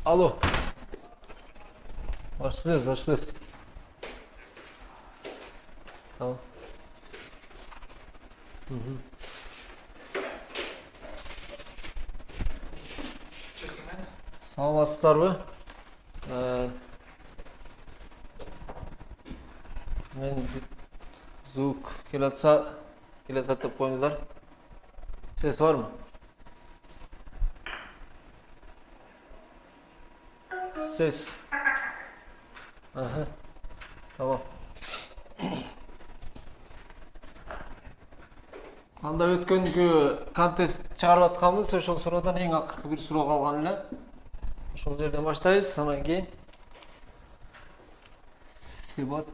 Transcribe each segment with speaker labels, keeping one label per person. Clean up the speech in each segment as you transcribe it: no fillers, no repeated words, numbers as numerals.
Speaker 1: Алло. Başlıyoruz. Tamam. Саламатсыздарбы? Мен звук келатса, келатат деп коюңуздар. Ses var mı? Ses. Aha. Tamam. Анда өткөнгү контест чыгарып атканбыз, ошол суроодан эң акыркы бир суроо калган эле. Ошол жерден баштайбыз, анан кийин Сибат.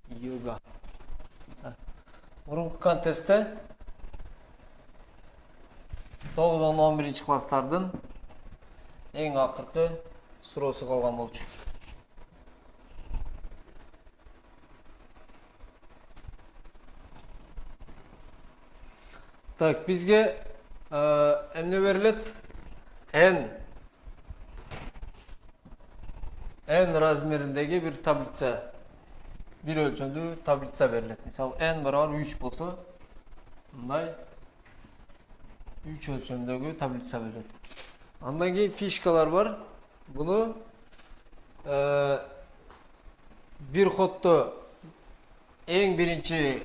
Speaker 1: Йога. Мурунку контестте 9-11 класстардын эң акыркы суроосу калган болчу. Так, бизге эмне берилет? N размериндеги бир таблица, бир өлчөмдүү таблица берилет. Мисалы n барабар 3 болсо, мындай 3 өлчөмдөгү таблица берилет. Андан кийин фишкалар бар. Буну бир ходдо эң биринчи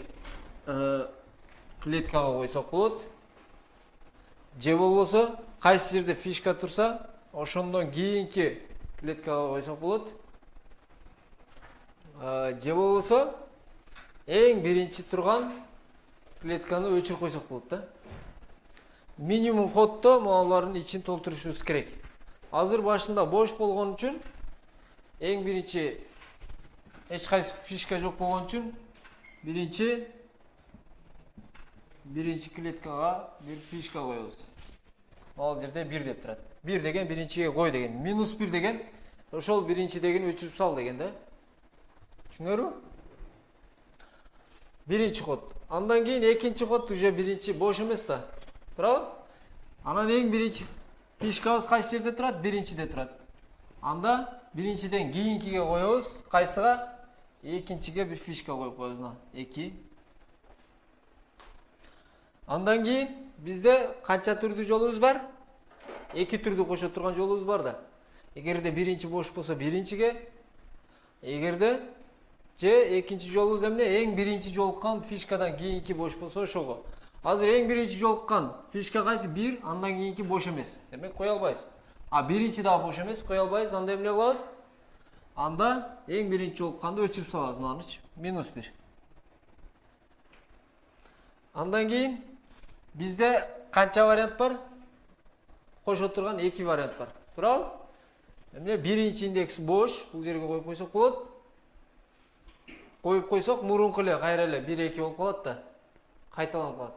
Speaker 1: клеткага койсок болот. Же болбосо кайсы жерде фишка турса, ошондон кийинки клеткага койсок болот. Же болбосо эң биринчи турган клетканы өчүрүп койсок болот да. Минимум ходдо маалардын ичин толтурушубуз керек. Азыр башында бош болгон үчүн эң биринчи эч кайсы фишка жок болгон үчүн биринчи клеткага бир фишка коебуз. Ал жерде 1 деп турат. 1 деген биринчиге кой деген. -1 деген ошол биринчидегини өчүрүп сал деген да. Түшүнүңөрбү? Биринчи код. Андан кийин экинчи код уже биринчи бош эмес да. Туурабы? Анан эң биринчи фишкабыз кайсы жерде турат? Биринчиде турат. Анда биринчиден кийинкиге коебуз. Кайсыга? Экинчиге бир фишка коюп коебуз. 2. Андан кийин бизде канча түрдүү жолубуз бар? 2 түрдүү кошо турган жолубуз бар да. Эгерде биринчи бош болсо биринчиге, эгерде же экинчи жолубуз эмне? Эң биринчи жолуккан фишкадан кийинки бош болсо ошого. Азыр эң биринчи жолуккан фишка кайсы? 1, андан кийинки бош эмес. Демек кое албайбыз. Биринчи дагы бош эмес, кое албайбыз. Анда эмне кылабыз? Анда эң биринчи жолукканды өчүрүп салабыз, мынанычы -1. Андан кийин бизде канча вариант бар? Кошо турган 2 вариант бар. Туурабы? Эмне? Биринчи индекс бош, бул жерге коюп койсок болот. Коюп койсок, мурунку эле кайра эле 1-2 болуп калат да. Кайталанып калат.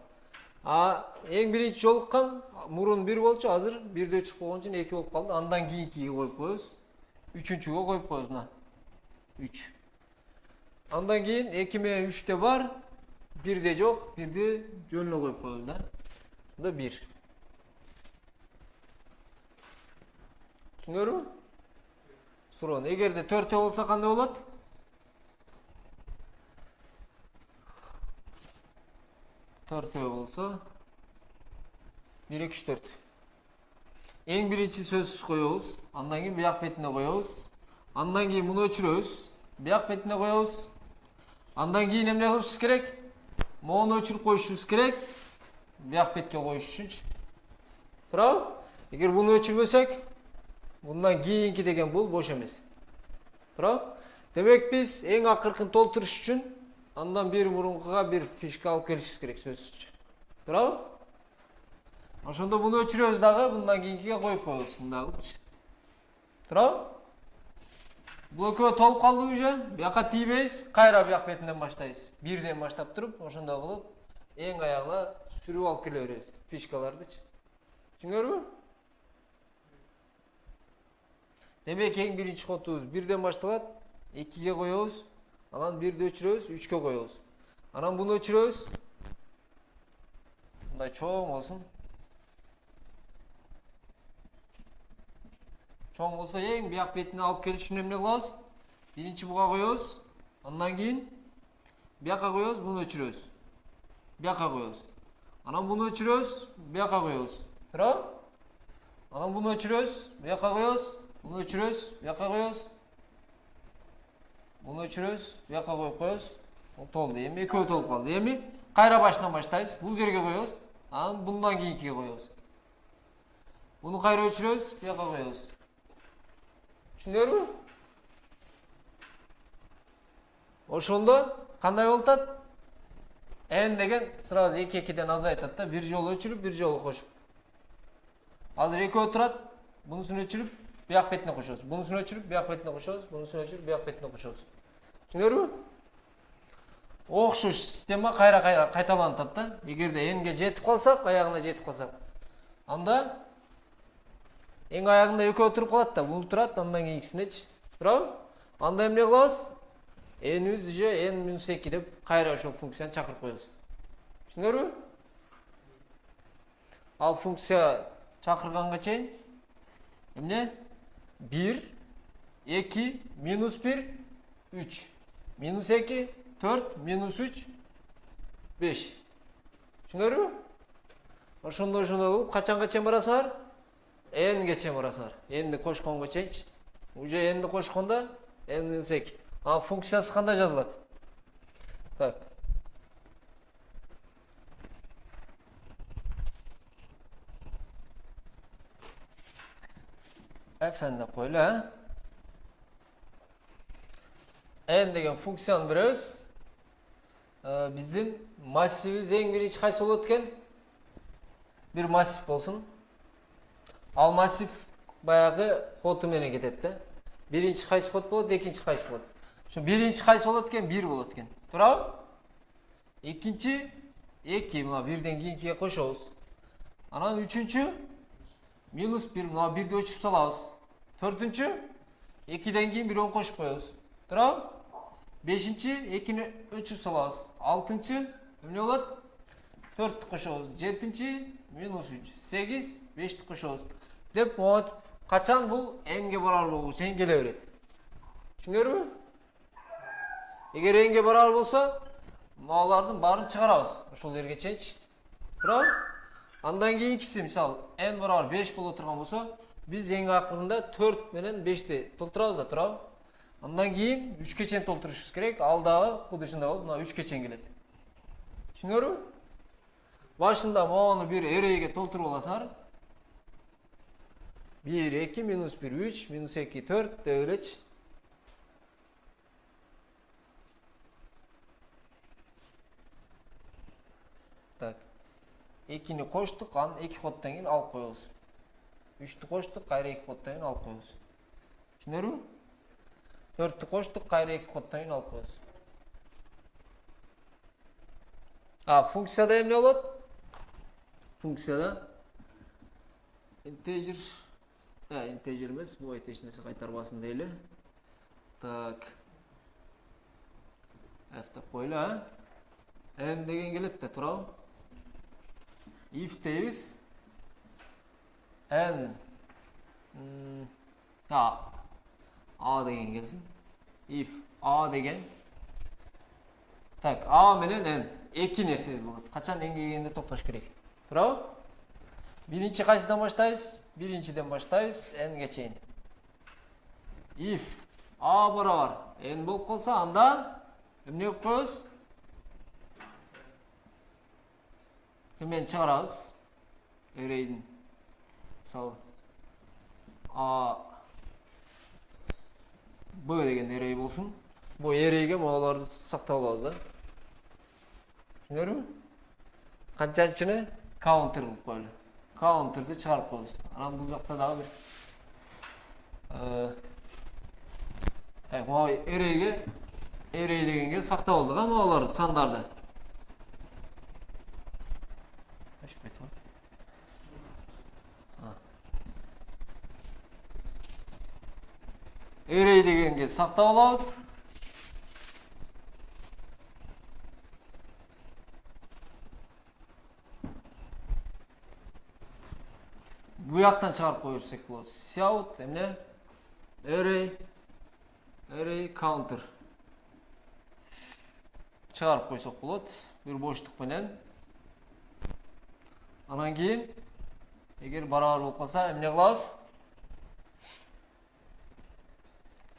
Speaker 1: Эң биринчи жолуккан мурун 1 болчу, азыр 1 чыгып койгон үчүн 2 болуп калды. Андан кийинкиге коюп коебуз. 3-чүгө коюп коебуз мына. 3. Андан кийин 2 менен 3 бар. 1 жок, 1 жөнүнө коюп коебуз да. Мында 1. Түшүнүңөрбү? Суроон. Эгерде 4 болсо кандай болот? Төртөө болсо 1 2 3 4. Эң биринчи сөзсүз коебуз. Андан кийин бияк бетине коебуз. Андан кийин муну өчүрөбүз. Бияк бетине коебуз. Андан кийин эмне кылышыбыз керек? Мону өчүрүп коюшубуз керек. Бияк бетке коюш үчүнчү. Туурабы? Эгер буну өчүрбөсөк, bundan кийинки деген бул бош эмес. Туурабы? Демек биз эң акыркын толтуруш үчүн андан бир мурункуга бир фишка алып келишибиз керек сөзсүзчү. Туурабы? Ошондо буну өчүрөбүз дагы, bundan кийинкиге коюп коебуз. Мындай кылыпчы. Туурабы? Бул экөө толуп калды уже. Бияка тийбейбиз, кайра бияк бетинен баштайбыз. 1ден баштап туруп, ошондой кылып эң аягына сүрүп алып келе беребиз фишкалардычы. Түшүнүңөрбү? Демек эң биринчи кодубуз 1ден башталат, 2ге коебуз, анан 1ди өчүрөбүз, 3кө коебуз. Анан буну өчүрөбүз. Мындай чоң болsun. Чоң болсо эң бияк бетине алып келип үчүн эмне кылабыз? Биринчи буга коебуз. Андан кийин бияка коебуз, буну өчүрөбүз. Бияка коебуз. Анан буну өчүрөбүз, бияка коебуз. Туурабы? Анан буну өчүрөбүз, бияка коебуз, буну өчүрөбүз, бияка коебуз. Буну өчүрөбүз, бияка коюп коебуз. Бул толду. Эми экөө толуп калды. Эми кайра башынан баштайбыз. Бул жерге коебуз. Анан bundan кийинкиге коебуз. Буну кайра өчүрөбүз, бияка коебуз. Түшүндүңөрбү? Ошондо кандай болуп атат? N деген сразу 2-2ден азайтат да, бир жолу өчүрүп, бир жолу кошуп. Азыр экөө турат, бунусун өчүрүп, бияк бетине кошобуз. Бунусун өчүрүп, бияк бетине кошобуз, бунусун өчүрүп, бияк бетине кошобуз. Түшүндүңөрбү? Окшош система кайра-кайра кайталанып атат да. Эгерде N-ге жетип калсак, аягына жетип калсак, анда эң аягында экөө туруп калат да, бул турат, андан кийинкисинечи. Туурабы? Анда эмне кылабыз? N-үз же N-2 деп кайра ошол функцияны чакырып коебуз. Түшүндүңөрбү? Ал функция чакырганга чейин эмне? 1, 2, -1, 3. -2, 4, -3, 5. Түшүндүңөрбү? Ошондой болуп, качанга чейин барасыңар? N-ге чейин барасыңар. N-ди кошконго чейинчи. Уже N-ди кошкондо N-2. Ал функциясы кандай жазылат? Так. F'n деп коелу, N деген функцияны беребиз. Биздин массивибиз эң биринчи кайсы болот экен? Бир массив болсун. Ал массив баягы коду менен кетет да. Биринчи кайсы код болот, экинчи кайсы болот. Ошо биринчи кайсы болот экен? 1 болот экен. Туурабы? Экинчи 2, мына 1ден кийинкиге кошобуз. Анан үчүнчү -1, мына 1ди өчүрүп салабыз. Төртүнчү 2ден кийин 1 кошуп коебуз. Туурабы? Бешинчи 2ни өчүрүп салабыз. Алтынчы эмне болот? 4ті кошобуз. Жетинчи -3. 8, 5ті кошобуз. Деп монтип качан бул N-ге барар болгу чейин келе берет. Түшүндүңөрбү? Эгер N-ге барар болсо, мыналардын баарын чыгарабыз. Ошол жерге чейинчи. Туурабы? Андан кийинкиси, мисалы, N барабар 5 боло турган болсо, биз эң акырында 4 менен 5ти толтурабыз да, туурабы? Андан кийин 3ке чейин толтурушубуз керек. Ал дагы куду ушундай болуп, мына 3ке чейин келет. Түшүндүңөрбү? Башында мону бир эрейге толтуруп аласыңар. 1, 2, -1, 3, -2, 4 деп беречи. Так. 2-ни коштук, анан 2 коддон кийин алып коебуз. 3-тү коштук, кайра 2 коддон кийин алып коебуз. Түшүндүңөрбү? 4-тү коштук, кайра 2 коддон кийин алып коебуз. Функцияда эмне болот? Функцияда integer, integer эмес, бул эч нерсе кайтарбасын дейли. Так. F деп коелу, N деген келет да, туурабы? If дейбиз. N A деген келсин. If A деген. Так, A менен N. Эки нерсебиз болот. Качан N келгенде токтош керек. Туурабы? Биринчи кайсыдан баштайбыз? Биринчиден баштайбыз N-ге чейин. If A барабар N болуп калса, анда эмне кылып коебуз? Эмен чыгарабыз. Array'дин. Мисалы A B деген array болсун. Бул array'ге могуларды сактап алабыз да. Түшүндүңөрбү? Канчанчыны counter кылып коелу. Counter'ды чыгарып коебуз. Анан бул жакта дагы бир так, могу array дегенге сактап алдык, могуларды сандарды. Array дегенге сактап алабыз. jaqdan chiqarib qo'yursak bo'ladi. Cout emne? Array counter. Chiqarib qo'ysak bo'ladi. Bir bo'shliq bilan. Anan keyin agar barobar bo'lib qolsa, emne qilamiz?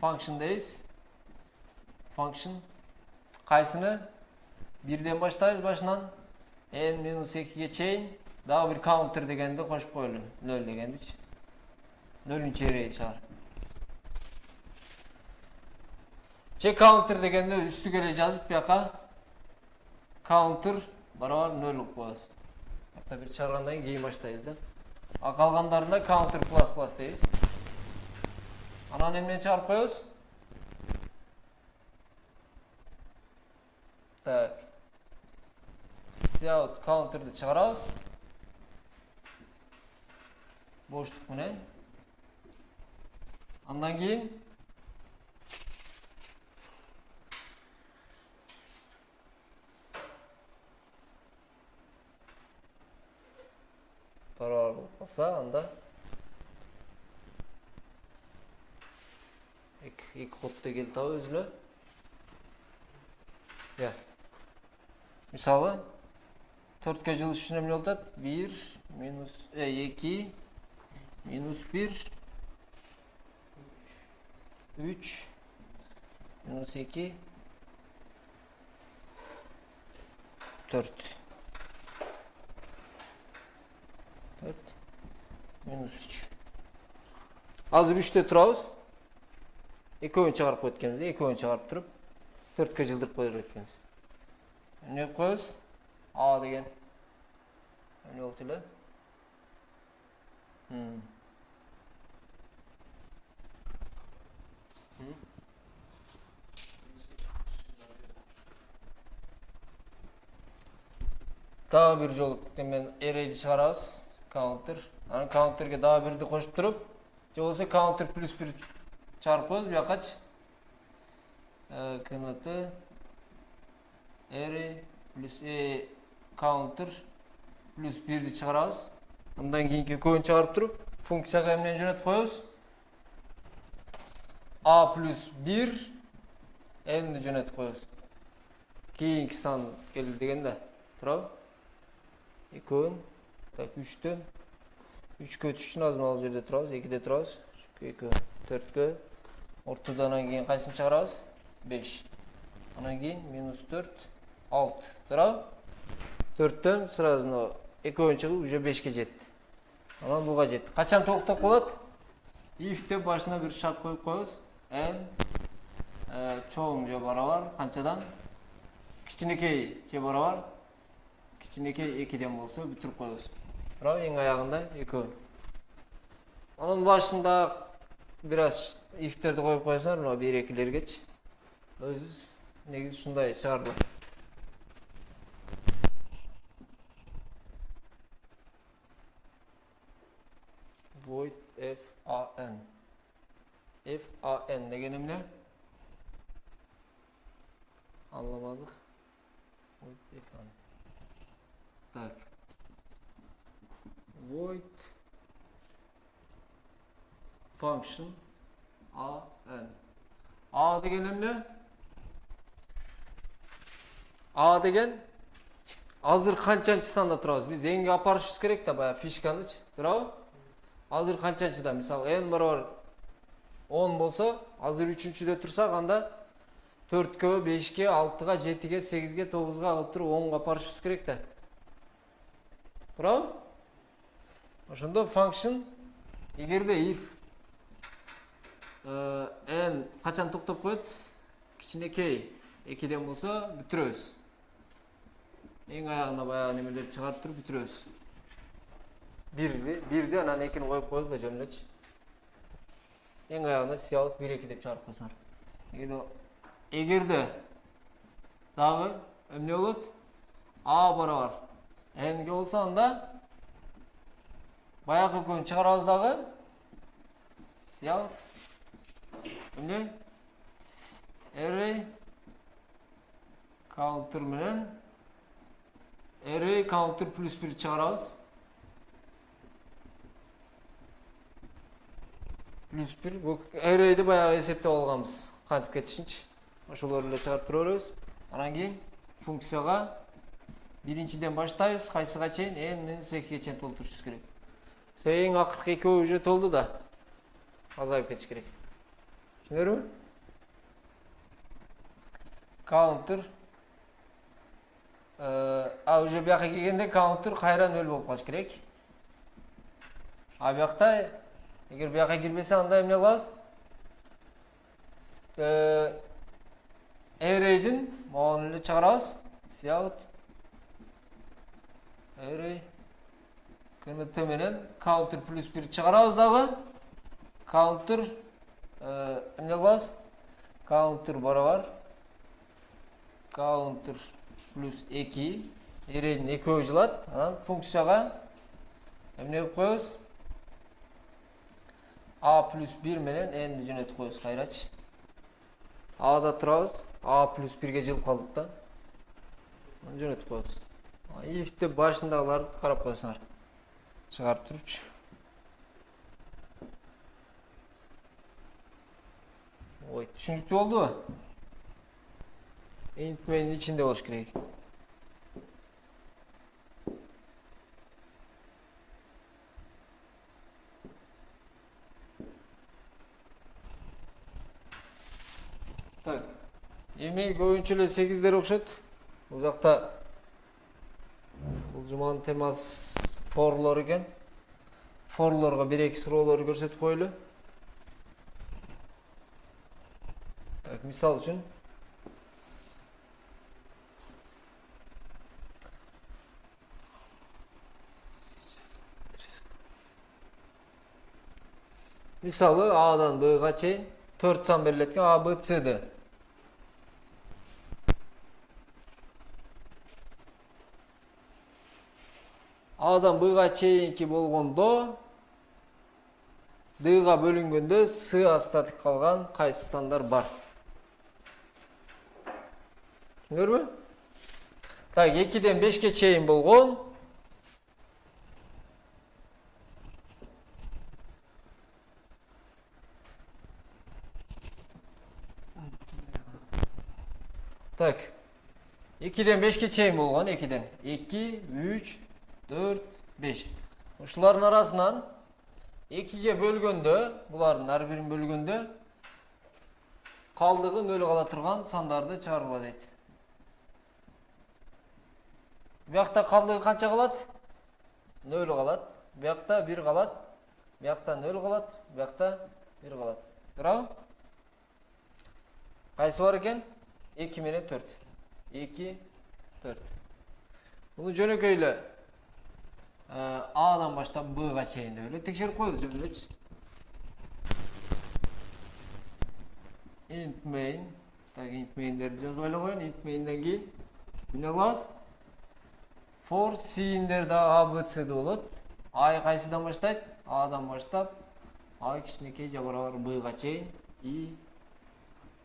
Speaker 1: Function deymiz. Function qaysini? 1'den başlayız başından n-2'ye chain daha bir counter degende qo'shib qo'yiladi. 0 degendik. 0-chereyi chiqar. Counter degende üstüge yazıp bu yoqqa counter barobar 0 qilib qo'yamiz. Hatta bir chiqargandan keyin boshlaymiz da. Qolganlarında counter plus deymiz. Ana nemden chiqarib qo'yamiz? Tak. Cout counter'da chiqaramiz. Bo'shliq bilan. Ondan keyin barobar bo'lib qolsa, unda ikki kodda keldi o'zli. Ya. Misali 4 ga yilish uchun nima bo'ladi? 1 minus 2 minus 1 3 minus 2 4 minus 3. Hozir 3 ta turamiz. 2 o'yin chiqarib qo'yganmiz. 2 o'yin chiqarib turib 4 ga yildirib qo'yganmiz. Ne qo'yamiz? A degan. Ne oldu? Daha bir jol demen array'ni chiqaramiz. Counter. Ana counterga daha birni qo'shib turib, bo'lsa counter plus 1 chiqarib qo'yamiz. Bu yoqqa qanoti array plus counter plus 1'ni chiqaramiz. Undan keyingi ko'yin chiqarib turib, funksiyaga ham jo'natib qo'yamiz. A plus 1 endi jo'natib qo'yamiz. Keyingi son keldi deganda, turib. 2 o'yin, 3 dan 3 ga o'tish uchun hozir mana bu yerda turamiz, 2 da turamiz. 2, 4 ga o'rtadan keyin qaysini chiqaramiz? 5. Ondan keyin minus 4 6. Turib. 4'ten sırasında 2 o'yin chiqib, уже 5 ga jetdi. Mana buga jetdi. Qachon to'xtab qoladi? If deb boshina bir shart qo'yib qo'yamiz. N cho'ngga barobar qanchadan? Kichkinakay che barobar. Kichkinakay 2 dan bo'lsa bitirib qo'yamiz. Biroq eng oyog'ida 2 o'yin. Onun başında biraz if'lerni qo'yib qo'yasizlar, mana 1-2'lergacha. O'ziz nega shunday chiqardi? Void fan. Fan degenim ne? Anlamadık. Void fan. Tak. Void function an. A degenim ne? A degen hazır qanchachı sanda turamiz. Biz yangi olib borishimiz kerak da baya fishkanichi. Turib. Hazır qanchachida? Misol n barobar 10 bo'lsa, hazır 3-da tursak, anda 4 ga, 5 ga, 6 ga, 7 ga, 8 ga, 9 ga olib turib 10 ga olib borishimiz kerak da. Turib. O'shanda function egarda if n qachon to'xtab qo'yadi? Kichkinakay 2 dan bo'lsa bitiramiz. Eng oyog'ida bayağı nimalar chiqarib turib bitiramiz. 1'de ana 2'ni qo'yib qo'yamiz da jo'nlachi. Eng oyog'ida cout 1-2 deb chiqarib qo'ysak. Egarda dag'i nima bo'ladi? A barobar n ga bo'lsa, unda bayaqi kun chiqaramiz dag'i cout ne? Array counter bilan array counter plus 1 chiqaramiz. плюс 1. Bu array'di bayağı esepte olganбыз. Kantip ketişinç. Ошолорду эле чыгарып тура беребиз. Анан кийин функцияга биринчиден баштайбыз. Кайсыга чейин? n минус 2ге чейин толтурушубуз керек. Эң акыркы экөө уже толду да. Азайып кетиш керек. Түшүнөрүңбү? Counter уже бияка келгенде counter кайра 0 болуп калыш керек. А биякта эгер бияка кирбесе анда эмне кылабыз? Array'дин могуну эле чыгарабыз. Cout array кnt менен counter плюс 1 чыгарабыз дагы. Counter эмне кылабыз? Counter барабар counter плюс 2 array'дин экөө жылат. Анан функцияга эмне кылып коебуз? A плюс 1 менен n'ди жөнөтүп коебуз кайрачы. A'да турабыз. A плюс 1ге жылып калдык да. Жөнөтүп коебуз. If'те башындагыларды карап коесуңар. Чыгарып турупчу. Ой, түшүнүктүү болдубу? Int main'in içinde болуш керек. Так. Эми көбүнчө эле 8дер окшот. Бул жакта бул жуманын темасы foрлор экен. Foрлорго 1-2 суроолорду көрсөтүп коелу. Так, мисал үчүн мисалы A'дан B'га чейин 4 сан берилет экен. A, B, C, D. A'дан B'га чейинки болгондо D'га бөлүнгөндө S астатык калган кайсы сандар бар? Түшүнөрбү? Так, 2ден 5ке чейин болгон Так, 2ден 5ке чейин болгон, 2ден 2, 3, 4, 5. Ушулардын арасынан 2ге бөлгөндө, булардын ар бирин бөлгөндө калдыгы 0 кала турган сандарды чыгаргыла дейт. Биякта калдыгы канча калат? 0 калат. Биякта 1 калат. Биякта 0 калат. Биякта 1 калат. Туурабы? Кайсы бар экен? 2 менен 4. 2, 4. Буну жөнөкөй эле A'дан баштап B'га чейин деп эле текшерип коебуз жөн элечи. Int main. Так, int main'дерди жазбай эле коеюн. Int main'ден кийин эмне кылабыз? For c'индер да A, B, C болот. A кайсыдан баштайт? A'дан баштап A кичинекей же барабар B'га чейин и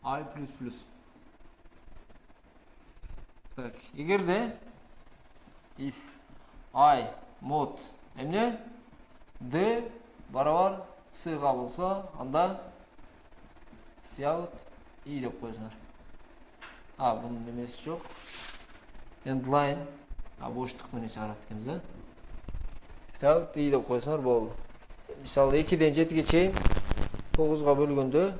Speaker 1: I плюс плюс. Так, эгерде if I mod эмне D барабар C'га болсо, анда cout I деп коесуңар. Бунун эмеси жок. End line боштук менен чыгарат экенбиз, cout I деп коесуңар болду. Мисалы 2ден 7ге чейин 9га бөлгөндө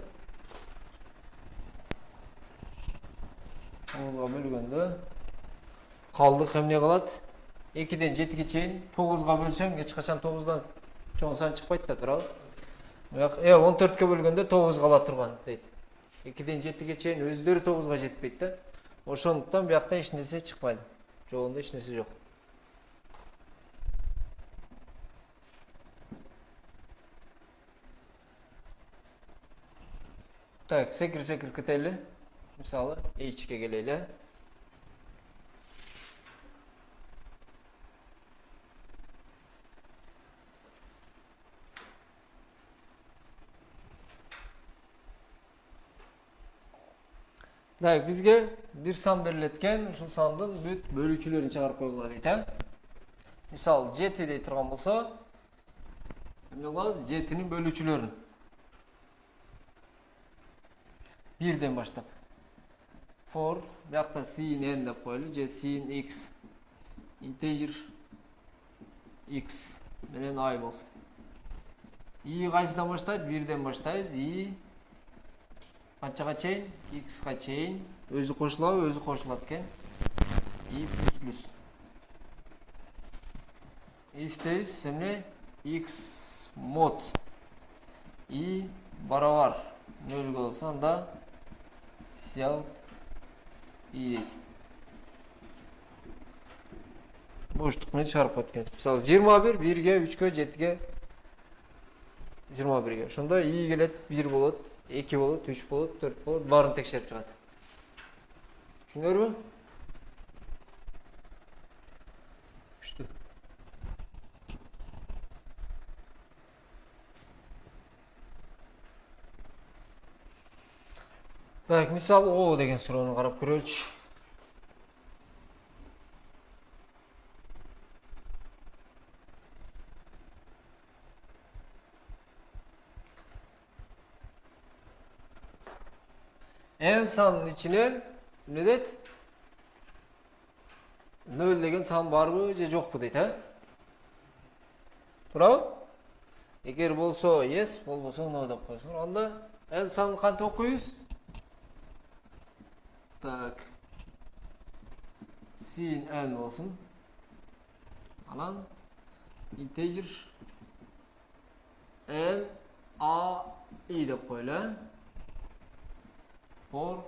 Speaker 1: калдык эмне калат? 2ден 7ге чейин 9га бөлсөң эч качан 9дан чоң сан чыкпайт да, туурабы? 14ке бөлгөндө 9 кала турган дейт. 2ден 7ге чейин өздөрү 9га жетпейт да. Ошондуктан биякта эч нерсе чыкпайт. Жогунда эч нерсе жок. Так, секирип кетели. Мисалы H'ке келели. Так, бизге бир сан берилеткен, ушул сандын бүт бөлүүчүлөрүн чыгарып койгула дейт, Мисалы 7 дей турган болсо, эмне кылабыз? 7нин бөлүүчүлөрүн. 1'den баштап. For бuyакта sin n деп коелу же sin x integer x менен I болсун. I кайсыдан баштайт? 1'den баштайбыз. I канчага чейин? X-ка чейин. Өзү кошулабы? Өзү кошулат экен. I плюс. If эмне? X mod I барабар 0 болсо анда cout I дейт. Боштук менен чыгарып коет экен. Мисалы 21 1ге 3ге 7ге 21ге. Ошондо I келет 1 болот, 2 болот, 3 болот, 4 болот, баарын текшерип чыгат. Түшүнөрбү? Күчтүү. Так, мисал O деген суроону карап көрөлүчү. En санын ичинен эмне дейт? 0 деген сан барбы же жокпу дейт, а? Туурабы? Эгер болсо yes, болбосо no деп койсоңор. Анда en санын кантип окуйбуз? Так. Sin n болсун. Анан integer n a I деп коелу. For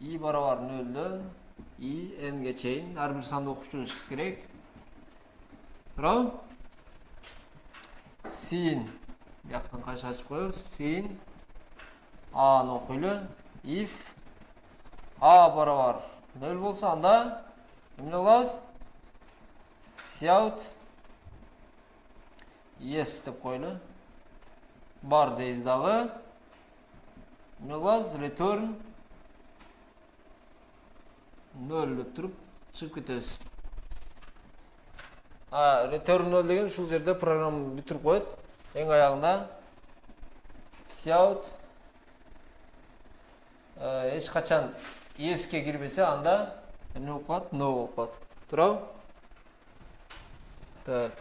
Speaker 1: I барабар 0дөн I n'ге чейин ар бир санды окуп чыгышыбыз керек. Туурабы? Sin бияктан кайша ачып коебуз. Sin A'ны окуйлу. If A барабар 0 болсо анда эмне кылабыз? Cout yes деп койлу. Бар дейбиз дагы. Эмне кылабыз? Return 0 деп туруп чыгып кетебиз. Return 0 деген ушул жерде программа бүтүрүп коет. Эң аягында cout эч качан yes'ке кирбесе анда эмне болуп калат? No болуп калат. Туурабы? Так.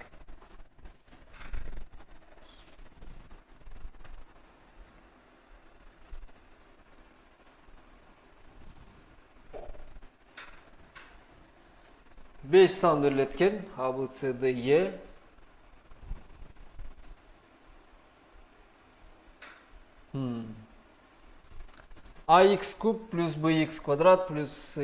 Speaker 1: Beş сан берилет экен. A, B, C, D, E. AX куб плюс BX квадрат плюс